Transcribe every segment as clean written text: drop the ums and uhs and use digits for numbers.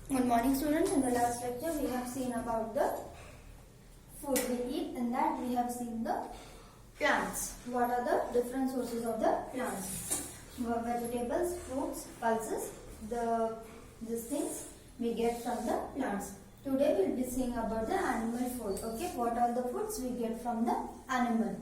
Good morning, students. In the last lecture, we have seen about the food we eat. In that, we have seen the plants. What are the different sources of the plants? Vegetables, fruits, pulses. These things we get from the plants. Today, we will be seeing about the animal food. Okay, what are the foods we get from the animal?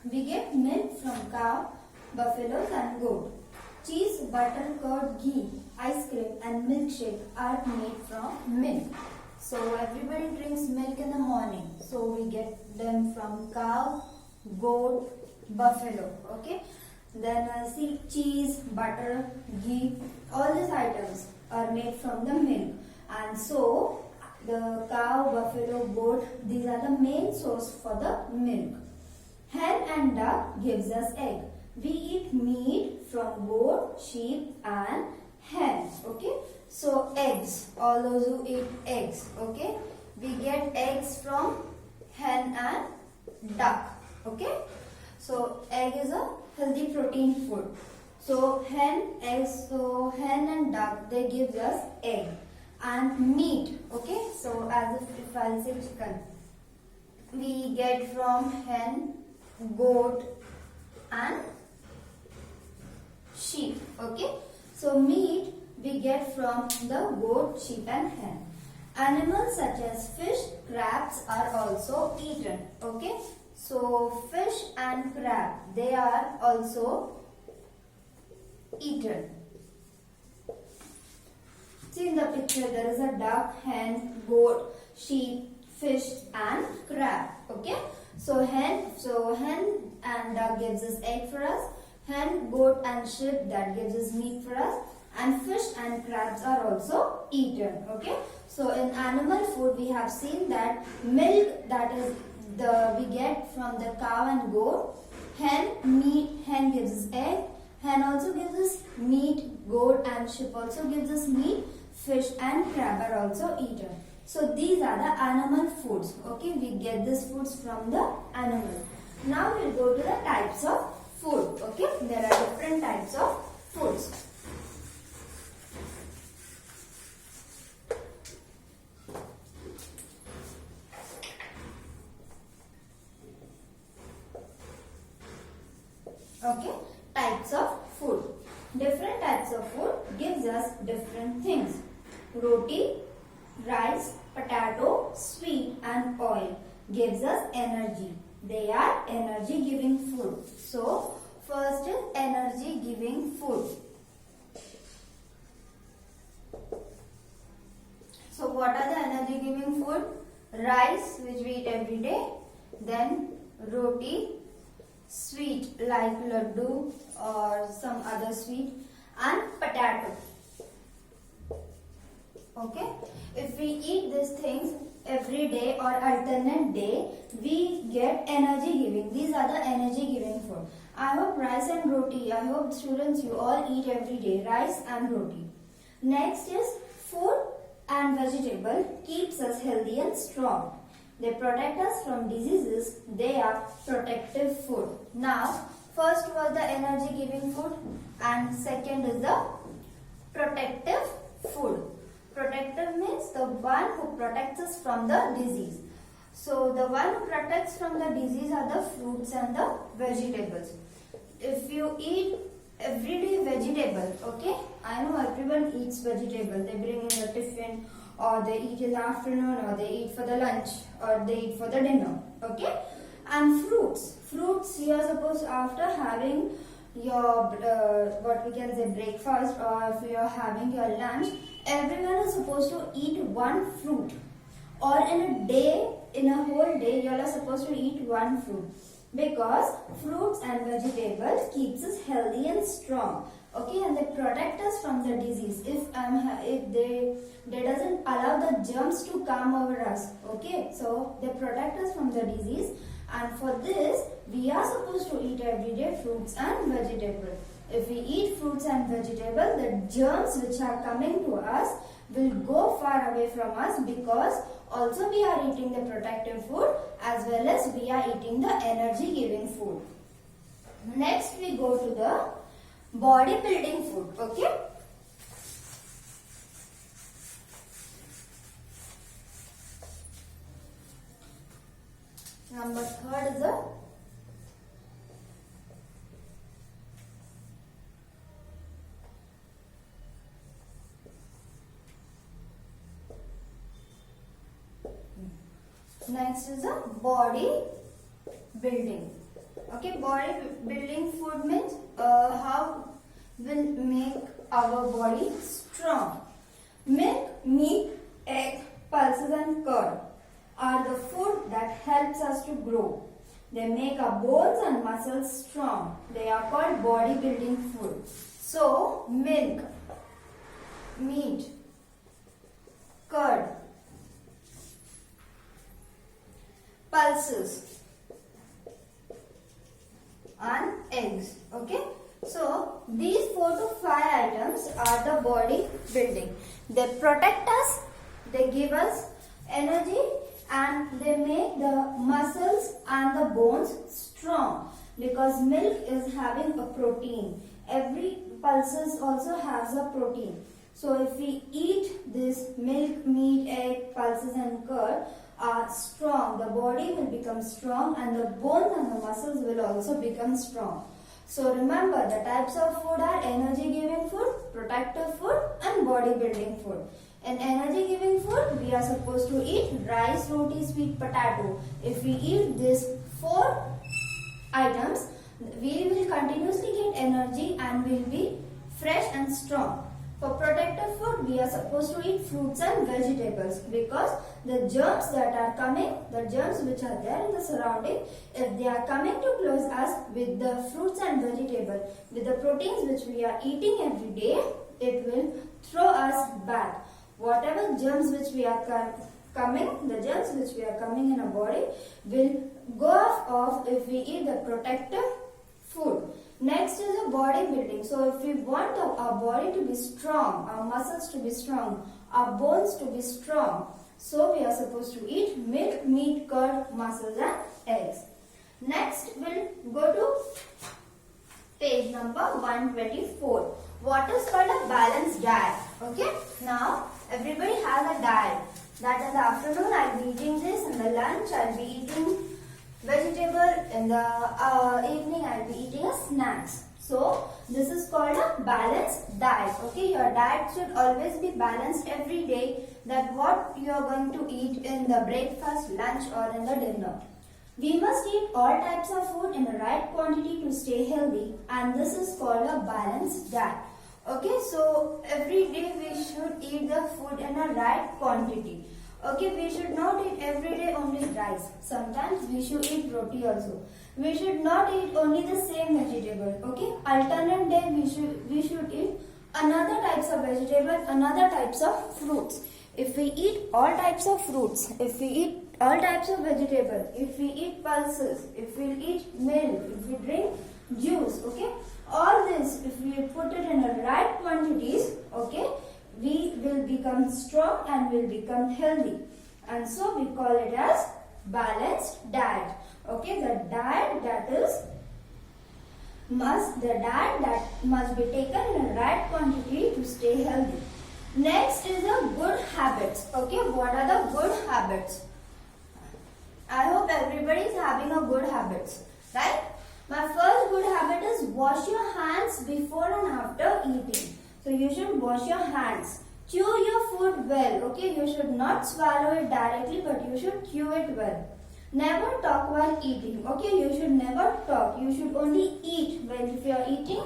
We get milk from cow, buffaloes, and goat. Cheese, butter, curd, ghee, ice cream and milkshake are made from milk. So everybody drinks milk in the morning. So we get them from cow, goat, buffalo. Okay. Then see, cheese, butter, ghee, all these items are made from the milk. And so the cow, buffalo, goat, these are the main source for the milk. Hen and duck gives us egg. We eat meat from goat, sheep and hen. Okay. So eggs, all those who eat eggs. Okay. We get eggs from hen and duck. Okay. So egg is a healthy protein food. So hen and duck, they give us egg. And meat. Okay. So as if I'll say chicken, we get from hen, goat and sheep. Okay, so meat we get from the goat, sheep and hen. Animals such as fish, crabs are also eaten. Okay, so fish and crab, they are also eaten. See in the picture, there is a duck, hen, goat, sheep, fish and crab. Okay, so hen and duck gives us egg for us. Hen, goat and sheep, that gives us meat for us. And fish and crabs are also eaten. Okay. So in animal food we have seen that milk, that is we get from the cow and goat. Hen gives us egg. Hen also gives us meat. Goat and sheep also gives us meat. Fish and crab are also eaten. So these are the animal foods. Okay, we get these foods from the animal. Now we'll go to the types of food. Okay, there are different types of foods. Okay, types of food. Different types of food gives us different things. Roti, rice, potato, sweet and oil gives us energy. They are energy giving food. So first is energy giving food. So what are the energy giving food? Rice, which we eat every day. Then roti, sweet like laddu or some other sweet, and potato. Okay, if we eat these things every day or alternate day, we get energy giving. These are the energy giving food. I hope rice and roti, I hope students you all eat every day rice and roti. Next is food and vegetable keeps us healthy and strong. They protect us from diseases. They are protective food. Now, first was the energy giving food and second is the protective food. Protective means the one who protects us from the disease. So the one who protects from the disease are the fruits and the vegetables. If you eat everyday vegetable, okay, I know everyone eats vegetable. They bring in the tiffin or they eat in the afternoon or they eat for the lunch or they eat for the dinner. Okay, and fruits. Fruits you are supposed after having your what we can say breakfast or if you are having your lunch, everyone is supposed to eat one fruit, or in a day, in a whole day you all are supposed to eat one fruit, because fruits and vegetables keeps us healthy and strong. Okay, and they protect us from the disease. If they doesn't allow the germs to come over us. Okay, so they protect us from the disease. And for this, we are supposed to eat everyday fruits and vegetables. If we eat fruits and vegetables, the germs which are coming to us will go far away from us, because also we are eating the protective food as well as we are eating the energy giving food. Next we go to the body building food. Okay. Number third is the next is the body building. Okay, body building food means how will make our body strong. Milk, meat, egg, pulses and curd are the food that helps us to grow. They make our bones and muscles strong. They are called body building food. So, milk, meat, curd, pulses and eggs. Okay. So, these 4 to 5 items are the body building. They protect us, they give us energy and they make the muscles and the bones strong because milk is having a protein. Every pulses also has a protein. So, if we eat this milk, meat, egg, pulses and curd are strong, the body will become strong and the bones and the muscles will also become strong. So remember, the types of food are energy giving food, protective food and body building food. In energy giving food, we are supposed to eat rice, roti, sweet potato. If we eat these 4 items, we will continuously get energy and will be fresh and strong. For protective food, we are supposed to eat fruits and vegetables because the germs that are coming, the germs which are there in the surrounding, if they are coming to close us with the fruits and vegetables, with the proteins which we are eating every day, it will throw us back. Whatever germs which we are coming, the germs which we are coming in our body will go off if we eat the protective food. Next is the body building. So if we want our body to be strong, our muscles to be strong, our bones to be strong, so we are supposed to eat milk, meat, curd, muscles and eggs. Next we'll go to page number 124. What is called a balanced diet? Okay. Now everybody has a diet. That in the afternoon I'll be eating this, in the lunch I'll be eating vegetable, in the evening I'll be eating a snacks. So this is called a balanced diet. Okay, your diet should always be balanced every day, that what you are going to eat in the breakfast, lunch or in the dinner. We must eat all types of food in the right quantity to stay healthy, and this is called a balanced diet. Okay, so every day we should eat the food in a right quantity. Okay, we should not eat every day only rice. Sometimes we should eat roti also. We should not eat only the same vegetable. Okay, alternate day we should eat another types of vegetable, another types of fruits. If we eat all types of fruits, if we eat all types of vegetable, if we eat pulses, if we eat milk, if we drink juice, okay, all this if we put it in the right quantities, okay, we will become strong and will become healthy, and so we call it as balanced diet. Okay, the diet that must be taken in a right quantity to stay healthy. Next is the good habits. Okay, what are the good habits? I hope everybody is having a good habits, right? My first good habit is wash your hands before and after eating. So you should wash your hands. Chew your food well. Okay, you should not swallow it directly, but you should chew it well. Never talk while eating. Okay, you should never talk. You should only eat. When if you are eating,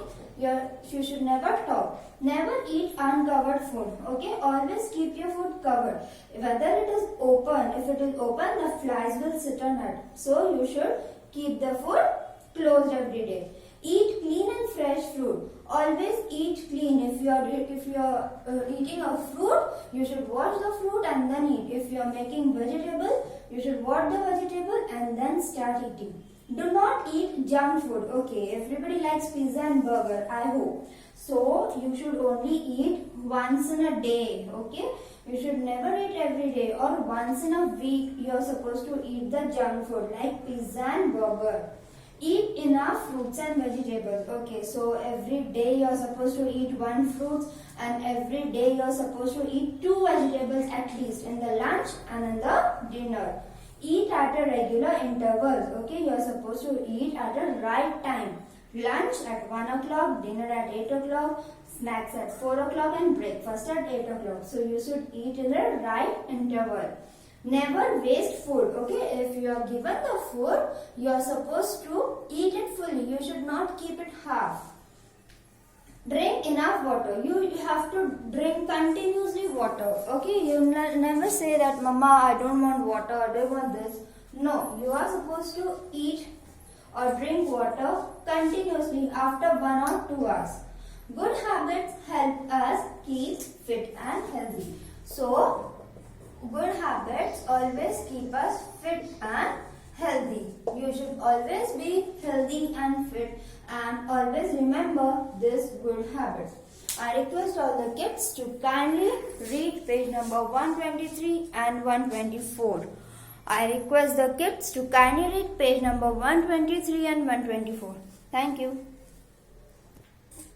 you should never talk. Never eat uncovered food. Okay, always keep your food covered. Whether it is open, if it is open, the flies will sit on it. So you should keep the food closed every day. Eat clean and fresh fruit. Always eat clean. If you are eating a fruit, you should wash the fruit and then eat. If you are making vegetable, you should wash the vegetable and then start eating. Do not eat junk food. Okay, everybody likes pizza and burger, I hope. So you should only eat once in a day. Okay, you should never eat every day, or once in a week you are supposed to eat the junk food like pizza and burger. Eat enough fruits and vegetables. Okay, so every day you are supposed to eat one fruit and every day you are supposed to eat 2 vegetables at least in the lunch and in the dinner. Eat at a regular intervals. Okay, you are supposed to eat at a right time. Lunch at 1 o'clock, dinner at 8 o'clock, snacks at 4 o'clock and breakfast at 8 o'clock. So you should eat in the right interval. Never waste food. Okay, if you are given the food, you are supposed to eat it fully. You should not keep it half. Drink enough water. You have to drink continuously water. Okay, you never say that, Mama, I don't want water, I don't want this. No, you are supposed to eat or drink water continuously after 1 or 2 hours. Good habits help us keep fit and healthy. So, good habits always keep us fit and healthy. You should always be healthy and fit and always remember this good habit. I request all the kids to kindly read page number 123 and 124. I request the kids to kindly read page number 123 and 124. Thank you.